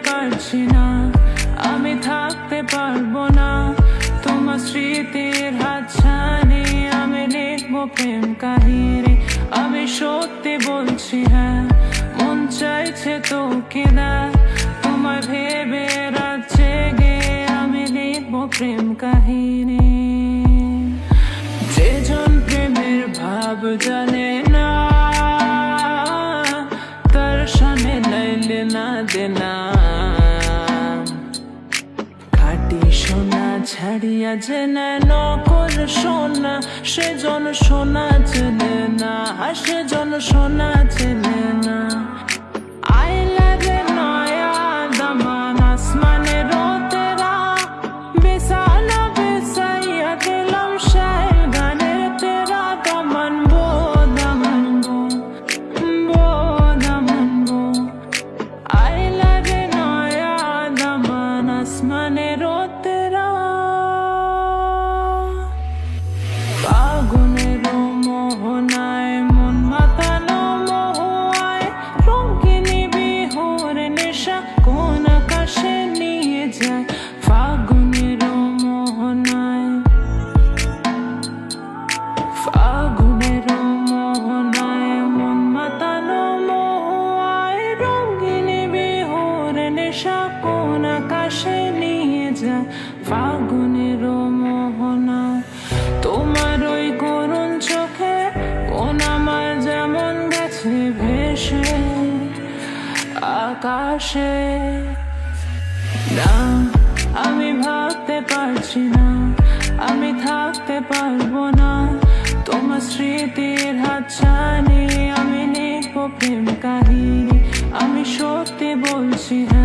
পারছি না, আমি থাকতে পারবো না তোমার স্মৃতির হাতছানি। আমি লিখবো প্রেম কাহিনী, আমি সত্যি বলছি হ্যাঁ, মন চাইছে তোকে না তোমায় ভেবে রাত জেগে। আমি লিখবো প্রেম কাহিনী। যেজন প্রেমের ভাব জানে না, তার সামনে লাইলে না দেনা। খাঁটি সোনা ছাড়িয়া যে নকল সোনা, সেজন সোনা চেনে না, সেজন সোনা চেনে না। আইলা রে নয়া দামান আসমানেরও তেরা, বিছানা বিছাইয়া দিলাম শাইল গানের তেরা। দামান বো দামান বো বো দামান বো, আইলা রে নয়া দামান আসমানেরও তেরা। ফাগুনেরও মোহনায় মন মাতানো মহুয়ায়, রঙ্গিনী বিহুর নেশা কোন আকাশে নিয়ে যায়। ফাগুনেরও মোহনায়, ফাগুনেরও মোহনায় মন মাতানো মহুয়ায়, রঙ্গিনী বিহুর নেশা কোন আকাশে নিয়ে যায়। ফাগুনেরও মোহনায় তোমার ওই করুণ চোখে কোন আমার যেমন গেছে ভেসে আকাশে। না, আমি ভাবতে পারছি না, আমি থাকতে পারবো না তোমার স্মৃতির হাতছানি। আমি লিখবো প্রেম কাহিনী, আমি সত্যি বলছি হ্যাঁ।